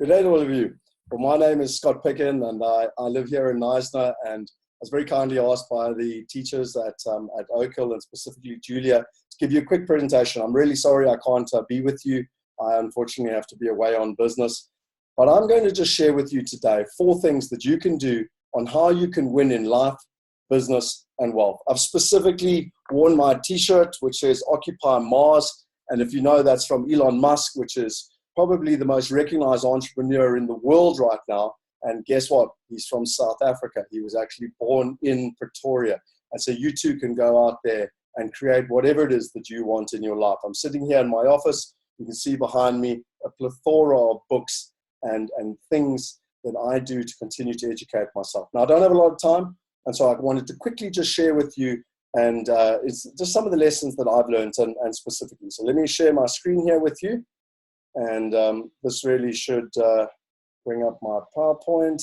Good day to all of you. Well, my name is Scott Picken, and I live here in Knysna, and I was very kindly asked by the teachers at Oakhill, and specifically Julia, to give you a quick presentation. I'm really sorry I can't be with you. I unfortunately have to be away on business. But I'm going to just share with you today 4 things that you can do on how you can win in life, business, and wealth. I've specifically worn my t-shirt, which says Occupy Mars. And if you know, that's from Elon Musk, which is probably the most recognized entrepreneur in the world right now. And guess what? He's from South Africa. He was actually born in Pretoria. And so you too can go out there and create whatever it is that you want in your life. I'm sitting here in my office. You can see behind me a plethora of books and things that I do to continue to educate myself. Now, I don't have a lot of time, and so I wanted to quickly just share with you, and it's just some of the lessons that I've learned and specifically. So let me share my screen here with you. And this really should bring up my PowerPoint.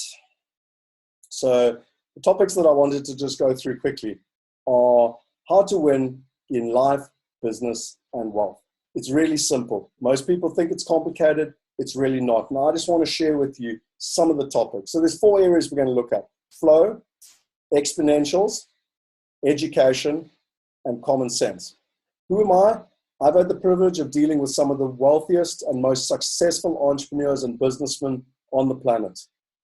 So the topics that I wanted to just go through quickly are how to win in life, business, and wealth. It's really simple. Most people think it's complicated. It's really not. Now, I just want to share with you some of the topics. So there's 4 areas we're going to look at: flow, exponentials, education, and common sense. Who am I? I've had the privilege of dealing with some of the wealthiest and most successful entrepreneurs and businessmen on the planet.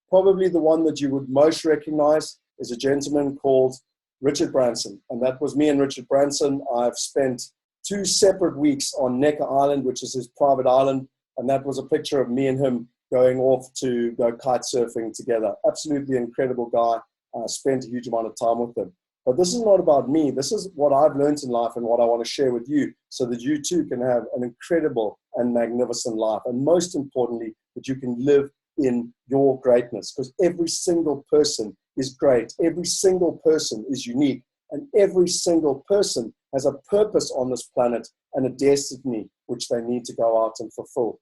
Probably the one that you would most recognize is a gentleman called Richard Branson. And that was me and Richard Branson. I've spent 2 separate weeks on Necker Island, which is his private island. And that was a picture of me and him going off to go kite surfing together. Absolutely incredible guy. I spent a huge amount of time with him. But this is not about me. This is what I've learned in life and what I want to share with you so that you too can have an incredible and magnificent life. And most importantly, that you can live in your greatness, because every single person is great. Every single person is unique. And every single person has a purpose on this planet and a destiny which they need to go out and fulfill.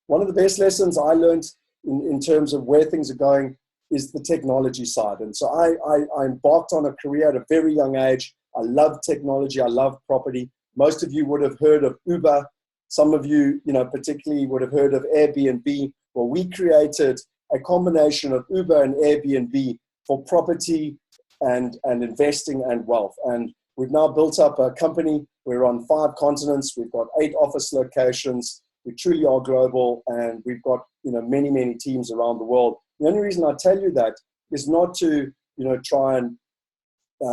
One of the best lessons I learned in terms of where things are going is the technology side. And so I embarked on a career at a very young age. I love technology. I love property. Most of you would have heard of Uber. Some of you, particularly would have heard of Airbnb. Well, we created a combination of Uber and Airbnb for property and investing and wealth. And we've now built up a company. We're on 5 continents. We've got 8 office locations. We truly are global, and we've got many, many teams around the world. The only reason I tell you that is not to, try and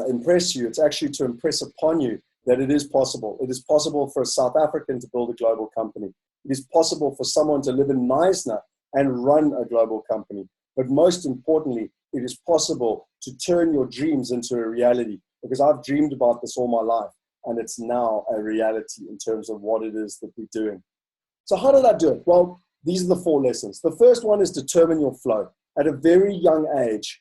impress you. It's actually to impress upon you that it is possible. It is possible for a South African to build a global company. It is possible for someone to live in Knysna and run a global company. But most importantly, it is possible to turn your dreams into a reality, because I've dreamed about this all my life, and it's now a reality in terms of what it is that we're doing. So how did I do it? Well, these are the 4 lessons. The first one is determine your flow. At a very young age,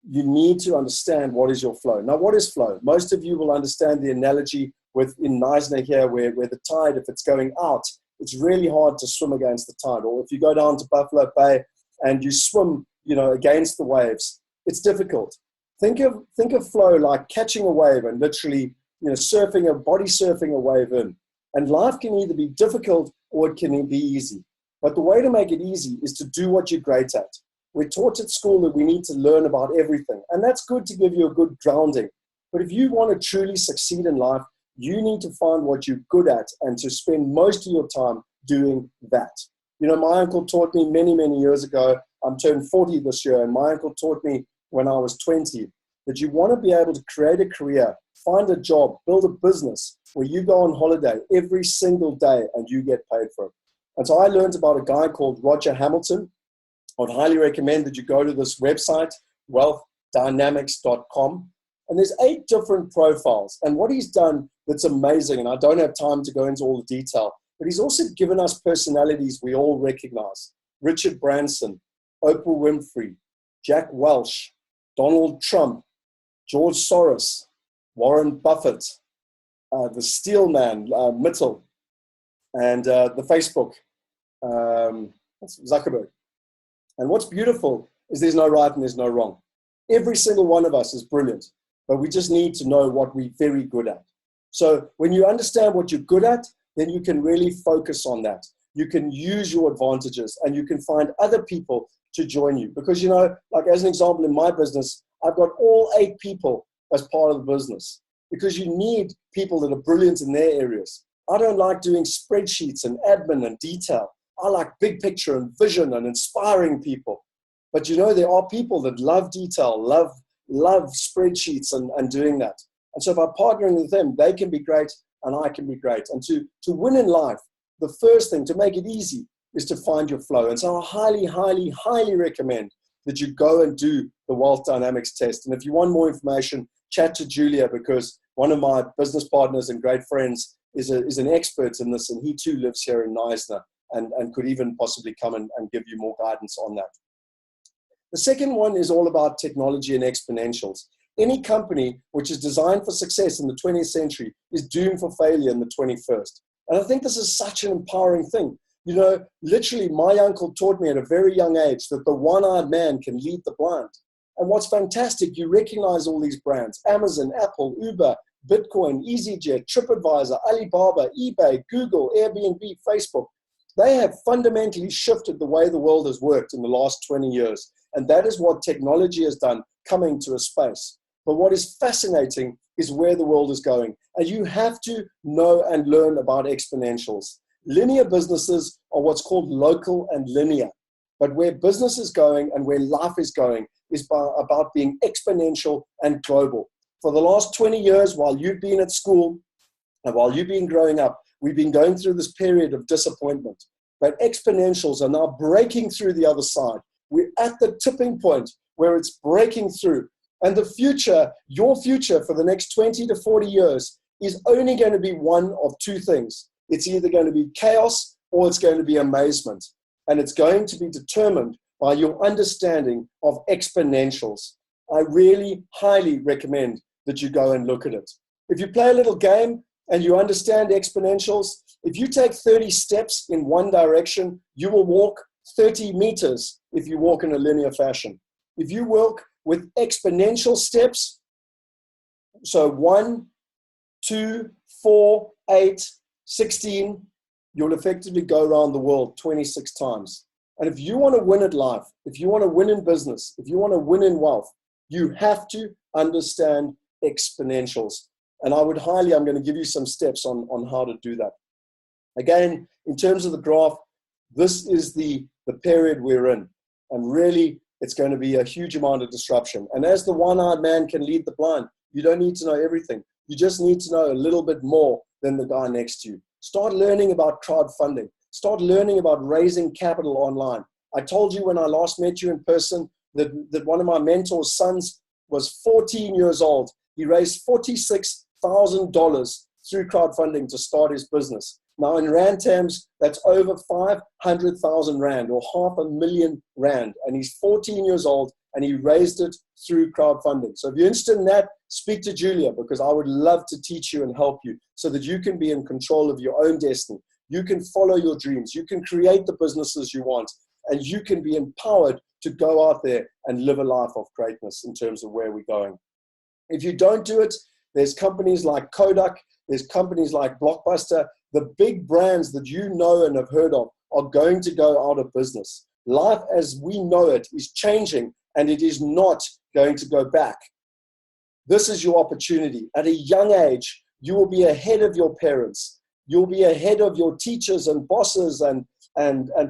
you need to understand what is your flow. Now, what is flow? Most of you will understand the analogy in Knysna here, where the tide, if it's going out, it's really hard to swim against the tide. Or if you go down to Buffalo Bay and you swim, against the waves, it's difficult. Think of flow like catching a wave and literally, body surfing a wave in. And life can either be difficult or it can be easy. But the way to make it easy is to do what you're great at. We're taught at school that we need to learn about everything, and that's good to give you a good grounding. But if you want to truly succeed in life, you need to find what you're good at and to spend most of your time doing that. My uncle taught me many, many years ago. I'm turned 40 this year, and my uncle taught me when I was 20 that you want to be able to create a career, find a job, build a business where you go on holiday every single day and you get paid for it. And so I learned about a guy called Roger Hamilton. I would highly recommend that you go to this website, wealthdynamics.com. And there's 8 different profiles. And what he's done that's amazing, and I don't have time to go into all the detail, but he's also given us personalities we all recognize. Richard Branson, Oprah Winfrey, Jack Welch, Donald Trump, George Soros, Warren Buffett, the Steel Man, Mitchell, and the Facebook, Zuckerberg. And what's beautiful is there's no right and there's no wrong. Every single one of us is brilliant, but we just need to know what we're very good at. So when you understand what you're good at, then you can really focus on that. you can use your advantages and you can find other people to join you. Because, you know, like as an example, in my business, I've got all 8 people as part of the business because you need people that are brilliant in their areas. I don't like doing spreadsheets and admin and detail. I like big picture and vision and inspiring people. But, you know, there are people that love detail, love spreadsheets and doing that. And so by partnering with them, they can be great and I can be great. And to win in life, the first thing to make it easy is to find your flow. And so I highly, highly, highly recommend that you go and do the Wealth Dynamics test. And if you want more information, chat to Julia, because one of my business partners and great friends is an expert in this, and he too lives here in Neisner and could even possibly come and give you more guidance on that. The second one is all about technology and exponentials. Any company which is designed for success in the 20th century is doomed for failure in the 21st. And I think this is such an empowering thing. You know, literally, my uncle taught me at a very young age that the one-eyed man can lead the blind. And what's fantastic, you recognize all these brands: Amazon, Apple, Uber, Bitcoin, EasyJet, TripAdvisor, Alibaba, eBay, Google, Airbnb, Facebook. They have fundamentally shifted the way the world has worked in the last 20 years. And that is what technology has done, coming to a space. But what is fascinating is where the world is going. And you have to know and learn about exponentials. Linear businesses are what's called local and linear. But where business is going and where life is going is about being exponential and global. For the last 20 years, while you've been at school and while you've been growing up, we've been going through this period of disappointment. But exponentials are now breaking through the other side. We're at the tipping point where it's breaking through. And the future, your future for the next 20 to 40 years is only going to be one of 2 things. It's either going to be chaos or it's going to be amazement. And it's going to be determined by your understanding of exponentials. I really highly recommend that you go and look at it. If you play a little game and you understand exponentials, if you take 30 steps in one direction, you will walk 30 meters if you walk in a linear fashion. If you walk with exponential steps, so 1, 2, 4, 8, 16, you'll effectively go around the world 26 times. And if you want to win at life, if you want to win in business, if you want to win in wealth, you have to understand exponentials. And I would highly, I'm going to give you some steps on how to do that. Again, in terms of the graph, this is the period we're in. And really, it's going to be a huge amount of disruption. And as the one-eyed man can lead the blind, you don't need to know everything. You just need to know a little bit more than the guy next to you. Start learning about crowdfunding. Start learning about raising capital online. I told you when I last met you in person that one of my mentor's sons was 14 years old. He raised $46,000 through crowdfunding to start his business. Now in Rand terms, that's over 500,000 Rand or $500,000 Rand. And he's 14 years old and he raised it through crowdfunding. So if you're interested in that, speak to Julia, because I would love to teach you and help you so that you can be in control of your own destiny. You can follow your dreams. You can create the businesses you want, and you can be empowered to go out there and live a life of greatness in terms of where we're going. If you don't do it, there's companies like Kodak, there's companies like Blockbuster. The big brands that you know and have heard of are going to go out of business. Life as we know it is changing, and it is not going to go back. This is your opportunity. At a young age, you will be ahead of your parents. You'll be ahead of your teachers and bosses and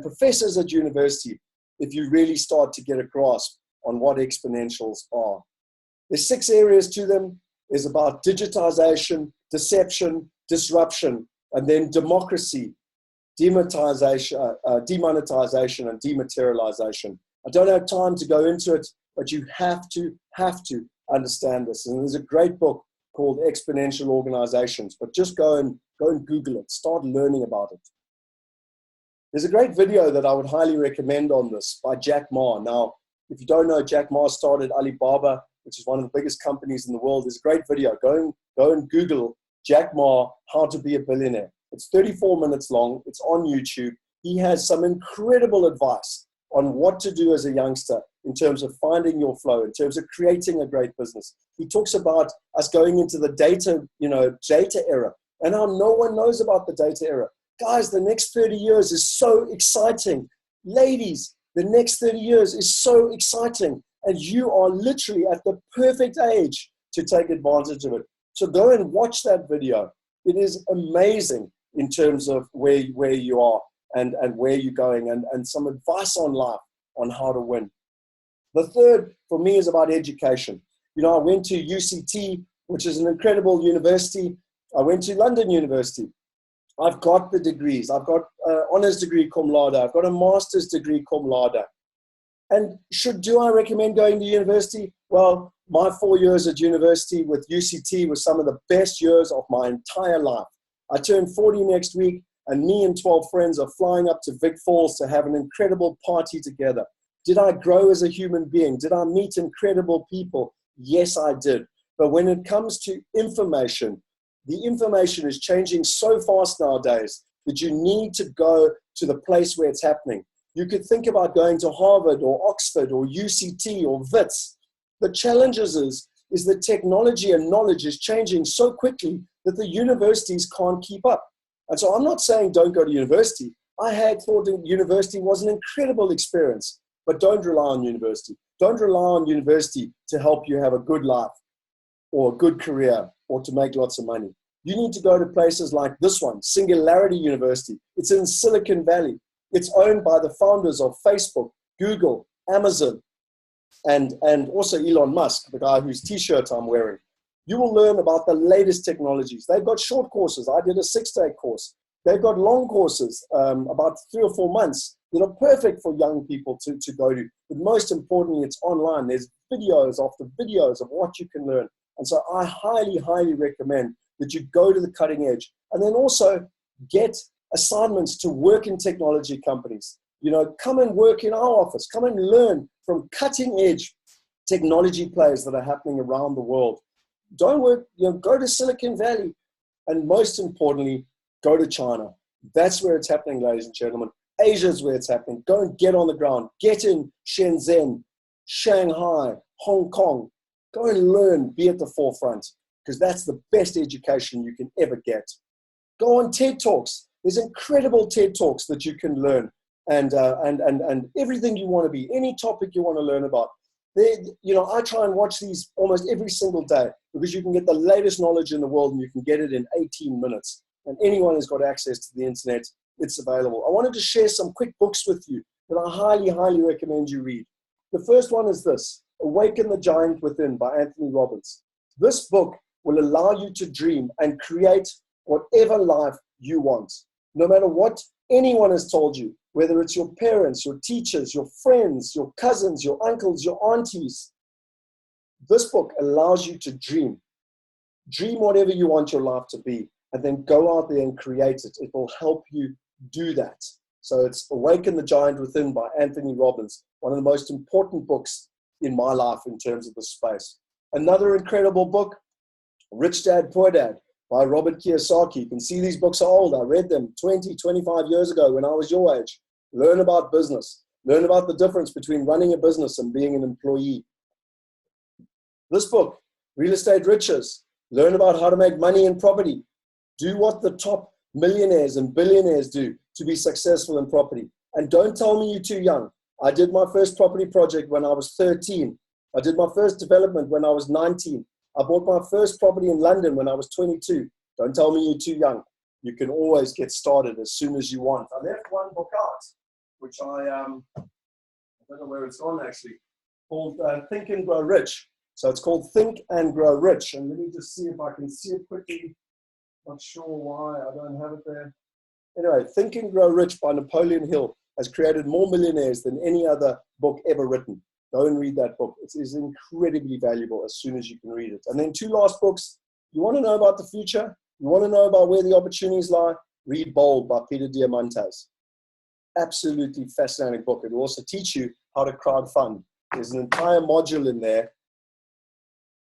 professors at university if you really start to get a grasp on what exponentials are. There's 6 areas to them. There's about digitization, deception, disruption, and then democracy, demonetization, and dematerialization. I don't have time to go into it, but you have to understand this. And there's a great book called Exponential Organizations, but just go and Google it. Start learning about it. There's a great video that I would highly recommend on this by Jack Ma. Now, if you don't know, Jack Ma started Alibaba, which is one of the biggest companies in the world. There's a great video. Go and Google Jack Ma, How to Be a Billionaire. It's 34 minutes long. It's on YouTube. He has some incredible advice on what to do as a youngster in terms of finding your flow, in terms of creating a great business. He talks about us going into the data era, and how no one knows about the data era. Guys, the next 30 years is so exciting. Ladies, the next 30 years is so exciting. And you are literally at the perfect age to take advantage of it. So go and watch that video. It is amazing in terms of where you are and where you're going, and some advice on life on how to win. The third for me is about education. You know, I went to UCT, which is an incredible university. I went to London University. I've got the degrees. I've got an honors degree cum laude. I've got a master's degree cum laude. And do I recommend going to university? Well, my 4 years at university with UCT were some of the best years of my entire life. I turned 40 next week, and me and 12 friends are flying up to Vic Falls to have an incredible party together. Did I grow as a human being? Did I meet incredible people? Yes, I did. But when it comes to information, the information is changing so fast nowadays that you need to go to the place where it's happening. You could think about going to Harvard or Oxford or UCT or WITS. The challenge is that technology and knowledge is changing so quickly that the universities can't keep up. And so I'm not saying don't go to university. I had thought that university was an incredible experience, but don't rely on university. Don't rely on university to help you have a good life or a good career or to make lots of money. You need to go to places like this one, Singularity University. It's in Silicon Valley. It's owned by the founders of Facebook, Google, Amazon, and also Elon Musk, the guy whose t-shirt I'm wearing. You will learn about the latest technologies. They've got short courses. I did a 6-day course. They've got long courses, about 3 or 4 months, that are perfect for young people to go to. But most importantly, it's online. There's videos after videos of what you can learn. And so I highly, highly recommend that you go to the cutting edge, and then also get assignments to work in technology companies. You know, come and work in our office. Come and learn from cutting edge technology players that are happening around the world. Don't work, go to Silicon Valley, and most importantly, go to China. That's where it's happening, ladies and gentlemen. Asia is where it's happening. Go and get on the ground. Get in Shenzhen, Shanghai, Hong Kong. Go and learn, be at the forefront, because that's the best education you can ever get. Go on TED Talks. There's incredible TED Talks that you can learn, and everything you want to be, any topic you want to learn about. I try and watch these almost every single day, because you can get the latest knowledge in the world, and you can get it in 18 minutes. And anyone who's got access to the internet, it's available. I wanted to share some quick books with you that I highly, highly recommend you read. The first one is this, Awaken the Giant Within by Anthony Robbins. This book will allow you to dream and create whatever life you want. No matter what anyone has told you, whether it's your parents, your teachers, your friends, your cousins, your uncles, your aunties, this book allows you to dream. Dream whatever you want your life to be, and then go out there and create it. It will help you do that. So it's Awaken the Giant Within by Anthony Robbins, one of the most important books in my life in terms of the space. Another incredible book, Rich Dad, Poor Dad by Robert Kiyosaki. You can see these books are old. I read them 20, 25 years ago when I was your age. Learn about business. Learn about the difference between running a business and being an employee. This book, Real Estate Riches. Learn about how to make money in property. Do what the top millionaires and billionaires do to be successful in property. And don't tell me you're too young. I did my first property project when I was 13. I did my first development when I was 19. I bought my first property in London when I was 22. Don't tell me you're too young. You can always get started as soon as you want. I left one book out, which I don't know where it's gone actually, called Think and Grow Rich. So it's called Think and Grow Rich. And let me just see if I can see it quickly. Not sure why I don't have it there. Anyway, Think and Grow Rich by Napoleon Hill has created more millionaires than any other book ever written. Go and read that book. It is incredibly valuable as soon as you can read it. And then 2 last books. You want to know about the future? You want to know about where the opportunities lie? Read Bold by Peter Diamandis. Absolutely fascinating book. It will also teach you how to crowdfund. There's an entire module in there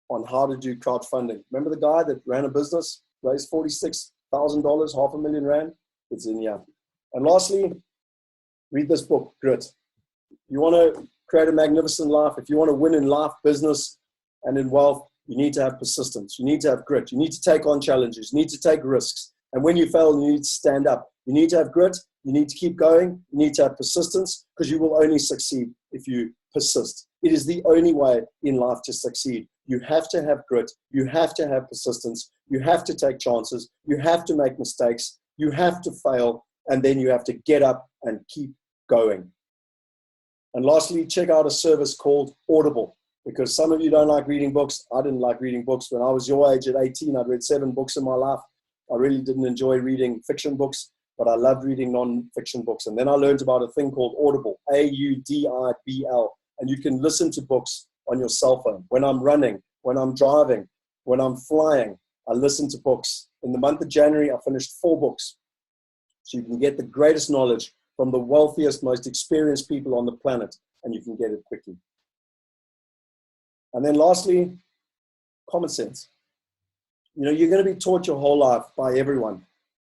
on how to do crowdfunding. Remember the guy that ran a business, raised $46,000, R500,000? It's in here. And lastly, read this book, Grit. You want to create a magnificent life. If you want to win in life, business, and in wealth, you need to have persistence. You need to have grit. You need to take on challenges. You need to take risks. And when you fail, you need to stand up. You need to have grit. You need to keep going. You need to have persistence, because you will only succeed if you persist. It is the only way in life to succeed. You have to have grit. You have to have persistence. You have to take chances. You have to make mistakes. You have to fail. And then you have to get up and keep going. And lastly, check out a service called Audible, because some of you don't like reading books. I didn't like reading books. When I was your age at 18, I'd read 7 books in my life. I really didn't enjoy reading fiction books, but I loved reading non-fiction books. And then I learned about a thing called Audible, Audibl. And you can listen to books on your cell phone. When I'm running, when I'm driving, when I'm flying, I listen to books. In the month of January, I finished 4 books. So you can get the greatest knowledge from the wealthiest, most experienced people on the planet, and you can get it quickly. And then lastly, common sense. You know, you're going to be taught your whole life by everyone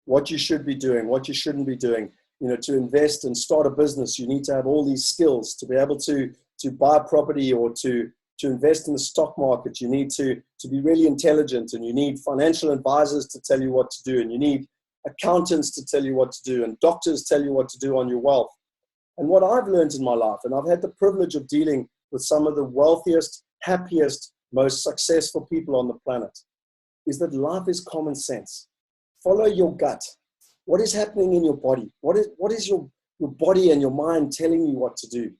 what you should be doing, what you shouldn't be doing. You know, to invest and start a business, you need to have all these skills. To be able to buy property or to invest in the stock market, you need to be really intelligent, and you need financial advisors to tell you what to do, and you need accountants to tell you what to do, and doctors tell you what to do on your wealth. And what I've learned in my life, and I've had the privilege of dealing with some of the wealthiest, happiest, most successful people on the planet, is that life is common sense. Follow your gut. What is happening in your body? What is your body and your mind telling you what to do?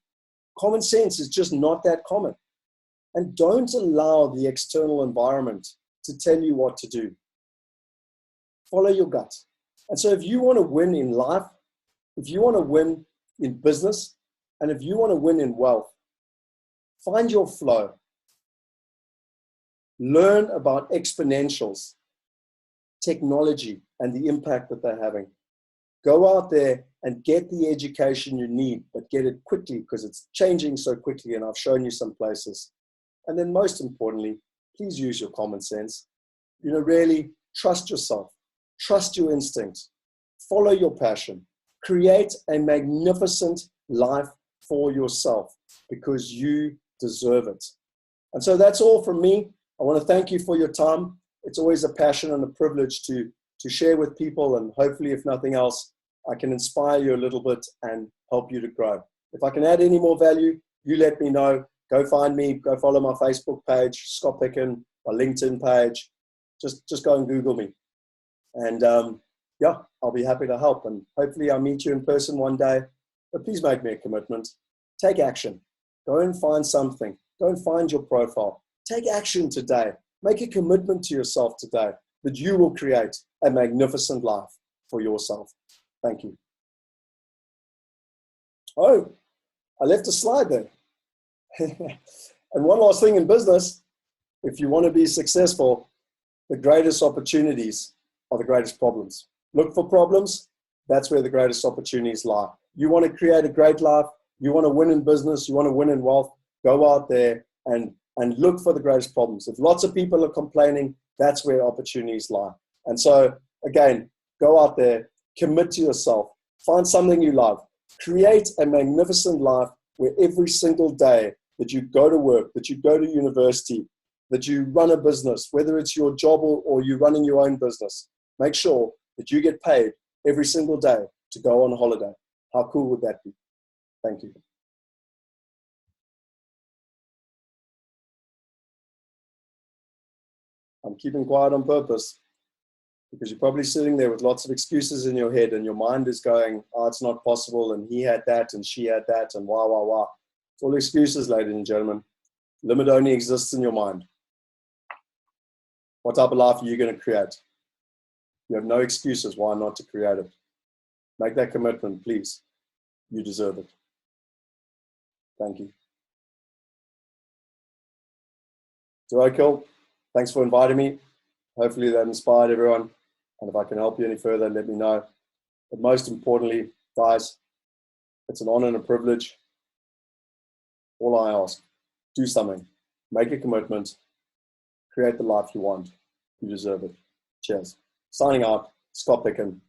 Common sense is just not that common. And don't allow the external environment to tell you what to do. Follow your gut. And so if you want to win in life, if you want to win in business, and if you want to win in wealth, find your flow. Learn about exponentials, technology, and the impact that they're having. Go out there and get the education you need, but get it quickly, because it's changing so quickly, and I've shown you some places. And then most importantly, please use your common sense. You know, really trust yourself, trust your instincts, follow your passion, create a magnificent life for yourself, because you deserve it. And so that's all from me. I want to thank you for your time. It's always a passion and a privilege to share with people, and hopefully, if nothing else, I can inspire you a little bit and help you to grow. If I can add any more value, you let me know. Go find me, go follow my Facebook page, Scott Picken, my LinkedIn page. Just go and Google me. And yeah, I'll be happy to help. And hopefully I'll meet you in person one day. But please make me a commitment. Take action. Go and find something. Go and find your profile. Take action today. Make a commitment to yourself today that you will create a magnificent life for yourself. Thank you. Oh, I left a slide there. And one last thing in business, if you want to be successful, the greatest opportunities are the greatest problems. Look for problems. That's where the greatest opportunities lie. You want to create a great life. You want to win in business. You want to win in wealth. Go out there and look for the greatest problems. If lots of people are complaining, that's where opportunities lie. And so, again, go out there, commit to yourself, find something you love, create a magnificent life where every single day that you go to work, that you go to university, that you run a business, whether it's your job or you're running your own business, make sure that you get paid every single day to go on holiday. How cool would that be? Thank you. I'm keeping quiet on purpose, because you're probably sitting there with lots of excuses in your head, and your mind is going, oh, it's not possible, and he had that, and she had that, and wah, wah, wah. It's all excuses, ladies and gentlemen. Limit only exists in your mind. What type of life are you going to create? You have no excuses why not to create it. Make that commitment, please. You deserve it. Thank you. To Oakhill, thanks for inviting me. Hopefully that inspired everyone. And if I can help you any further, let me know. But most importantly, guys, it's an honor and a privilege. All I ask, do something. Make a commitment. Create the life you want. You deserve it. Cheers. Signing out, Scott Picken.